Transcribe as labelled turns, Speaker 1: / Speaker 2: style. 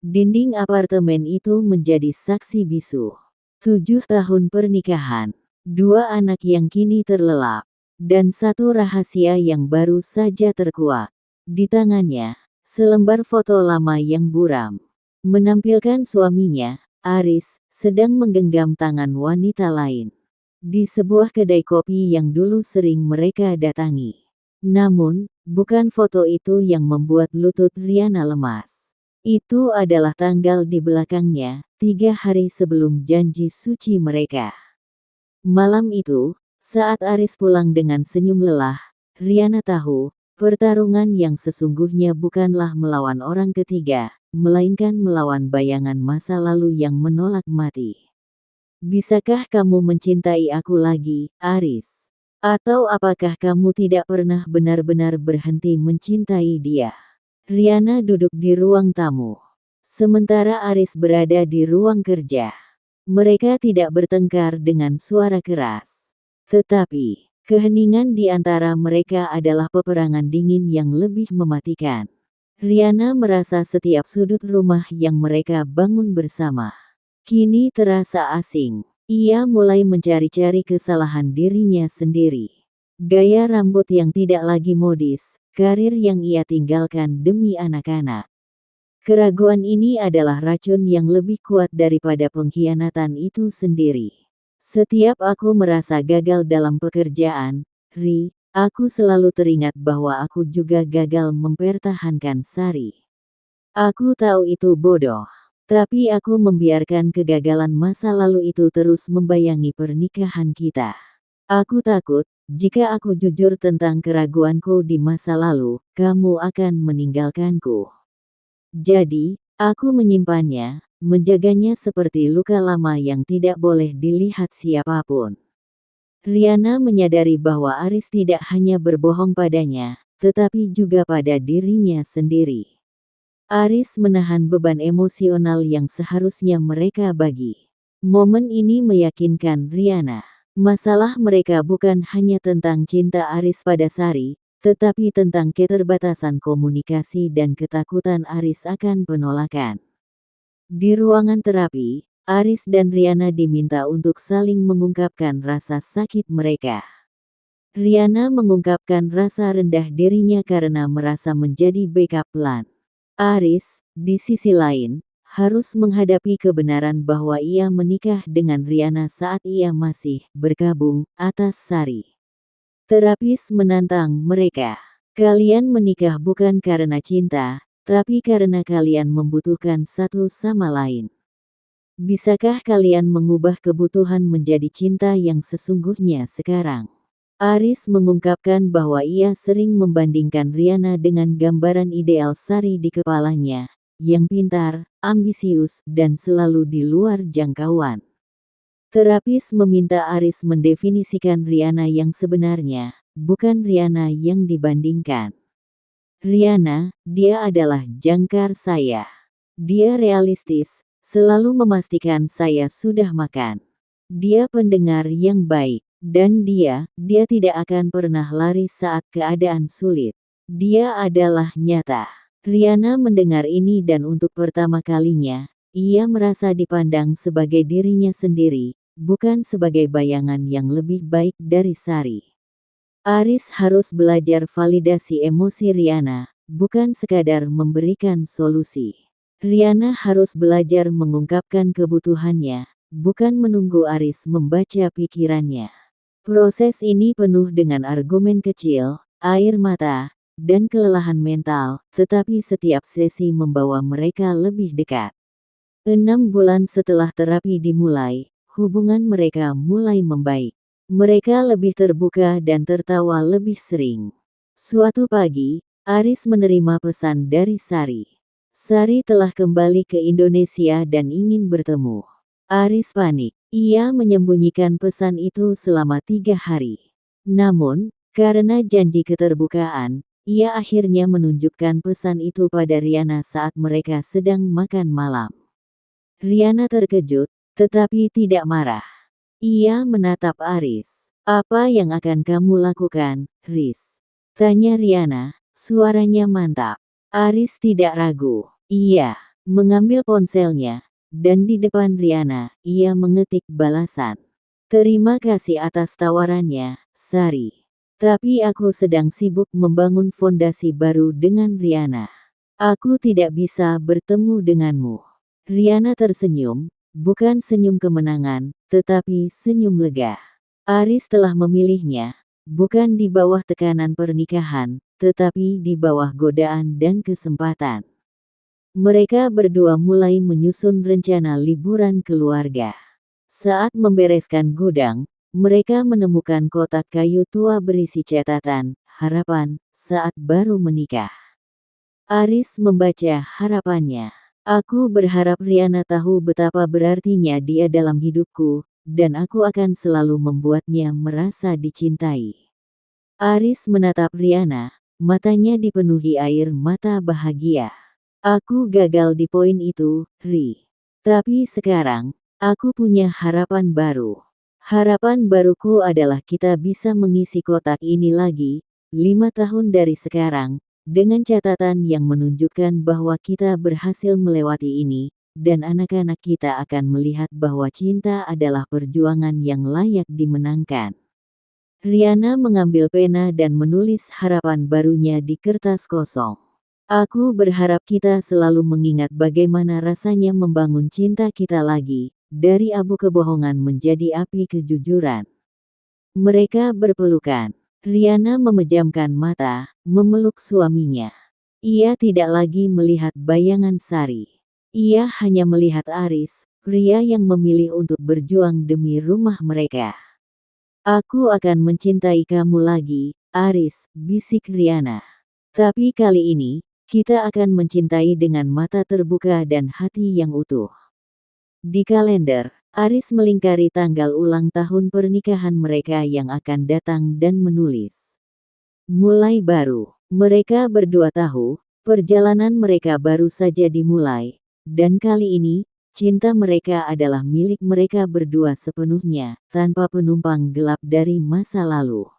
Speaker 1: Dinding apartemen itu menjadi saksi bisu. 7 tahun pernikahan, 2 anak yang kini terlelap, dan satu rahasia yang baru saja terkuak. Di tangannya, selembar foto lama yang buram. Menampilkan suaminya, Aris, sedang menggenggam tangan wanita lain. Di sebuah kedai kopi yang dulu sering mereka datangi. Namun, bukan foto itu yang membuat lutut Riana lemas. Itu adalah tanggal di belakangnya, 3 hari sebelum janji suci mereka. Malam itu, saat Aris pulang dengan senyum lelah, Riana tahu, pertarungan yang sesungguhnya bukanlah melawan orang ketiga, melainkan melawan bayangan masa lalu yang menolak mati. Bisakah kamu mencintai aku lagi, Aris? Atau apakah kamu tidak pernah benar-benar berhenti mencintai dia? Riana duduk di ruang tamu. Sementara Aris berada di ruang kerja. Mereka tidak bertengkar dengan suara keras. Tetapi, keheningan di antara mereka adalah peperangan dingin yang lebih mematikan. Riana merasa setiap sudut rumah yang mereka bangun bersama kini terasa asing. Ia mulai mencari-cari kesalahan dirinya sendiri. Gaya rambut yang tidak lagi modis, karir yang ia tinggalkan demi anak-anak. Keraguan ini adalah racun yang lebih kuat daripada pengkhianatan itu sendiri. Setiap aku merasa gagal dalam pekerjaan, Ri, aku selalu teringat bahwa aku juga gagal mempertahankan Sari. Aku tahu itu bodoh. Tapi aku membiarkan kegagalan masa lalu itu terus membayangi pernikahan kita. Aku takut, jika aku jujur tentang keraguanku di masa lalu, kamu akan meninggalkanku. Jadi, aku menyimpannya, menjaganya seperti luka lama yang tidak boleh dilihat siapapun. Riana menyadari bahwa Aris tidak hanya berbohong padanya, tetapi juga pada dirinya sendiri. Aris menahan beban emosional yang seharusnya mereka bagi. Momen ini meyakinkan Riana. Masalah mereka bukan hanya tentang cinta Aris pada Sari, tetapi tentang keterbatasan komunikasi dan ketakutan Aris akan penolakan. Di ruangan terapi, Aris dan Riana diminta untuk saling mengungkapkan rasa sakit mereka. Riana mengungkapkan rasa rendah dirinya karena merasa menjadi backup plan. Aris, di sisi lain, harus menghadapi kebenaran bahwa ia menikah dengan Riana saat ia masih berkabung atas Sari. Terapis menantang mereka. Kalian menikah bukan karena cinta, tapi karena kalian membutuhkan satu sama lain. Bisakah kalian mengubah kebutuhan menjadi cinta yang sesungguhnya sekarang? Aris mengungkapkan bahwa ia sering membandingkan Riana dengan gambaran ideal Sari di kepalanya, yang pintar, ambisius, dan selalu di luar jangkauan. Terapis meminta Aris mendefinisikan Riana yang sebenarnya, bukan Riana yang dibandingkan. Riana, dia adalah jangkar saya. Dia realistis, selalu memastikan saya sudah makan. Dia pendengar yang baik. Dan dia tidak akan pernah lari saat keadaan sulit. Dia adalah nyata. Riana mendengar ini dan untuk pertama kalinya, ia merasa dipandang sebagai dirinya sendiri, bukan sebagai bayangan yang lebih baik dari Sari. Aris harus belajar validasi emosi Riana, bukan sekadar memberikan solusi. Riana harus belajar mengungkapkan kebutuhannya, bukan menunggu Aris membaca pikirannya. Proses ini penuh dengan argumen kecil, air mata, dan kelelahan mental, tetapi setiap sesi membawa mereka lebih dekat. 6 bulan setelah terapi dimulai, hubungan mereka mulai membaik. Mereka lebih terbuka dan tertawa lebih sering. Suatu pagi, Aris menerima pesan dari Sari. Sari telah kembali ke Indonesia dan ingin bertemu. Aris panik. Ia menyembunyikan pesan itu selama 3 hari. Namun, karena janji keterbukaan, ia akhirnya menunjukkan pesan itu pada Riana saat mereka sedang makan malam. Riana terkejut, tetapi tidak marah. Ia menatap Aris. Apa yang akan kamu lakukan, Riz? Tanya Riana, suaranya mantap. Aris tidak ragu. Iya. mengambil ponselnya, dan di depan Riana, ia mengetik balasan. Terima kasih atas tawarannya, Sari. Tapi aku sedang sibuk membangun fondasi baru dengan Riana. Aku tidak bisa bertemu denganmu. Riana tersenyum, bukan senyum kemenangan, tetapi senyum lega. Aris telah memilihnya, bukan di bawah tekanan pernikahan, tetapi di bawah godaan dan kesempatan. Mereka berdua mulai menyusun rencana liburan keluarga. Saat membereskan gudang, mereka menemukan kotak kayu tua berisi catatan, harapan, saat baru menikah. Aris membaca harapannya. Aku berharap Riana tahu betapa berartinya dia dalam hidupku, dan aku akan selalu membuatnya merasa dicintai. Aris menatap Riana, matanya dipenuhi air mata bahagia. Aku gagal di poin itu, Ri. Tapi sekarang, aku punya harapan baru. Harapan baruku adalah kita bisa mengisi kotak ini lagi, 5 tahun dari sekarang, dengan catatan yang menunjukkan bahwa kita berhasil melewati ini, dan anak-anak kita akan melihat bahwa cinta adalah perjuangan yang layak dimenangkan. Riana mengambil pena dan menulis harapan barunya di kertas kosong. Aku berharap kita selalu mengingat bagaimana rasanya membangun cinta kita lagi, dari abu kebohongan menjadi api kejujuran. Mereka berpelukan. Riana memejamkan mata, memeluk suaminya. Ia tidak lagi melihat bayangan Sari. Ia hanya melihat Aris, pria yang memilih untuk berjuang demi rumah mereka. Aku akan mencintai kamu lagi, Aris, bisik Riana. Tapi kali ini, kita akan mencintai dengan mata terbuka dan hati yang utuh. Di kalender, Aris melingkari tanggal ulang tahun pernikahan mereka yang akan datang dan menulis. Mulai baru, mereka berdua tahu, perjalanan mereka baru saja dimulai, dan kali ini, cinta mereka adalah milik mereka berdua sepenuhnya, tanpa penumpang gelap dari masa lalu.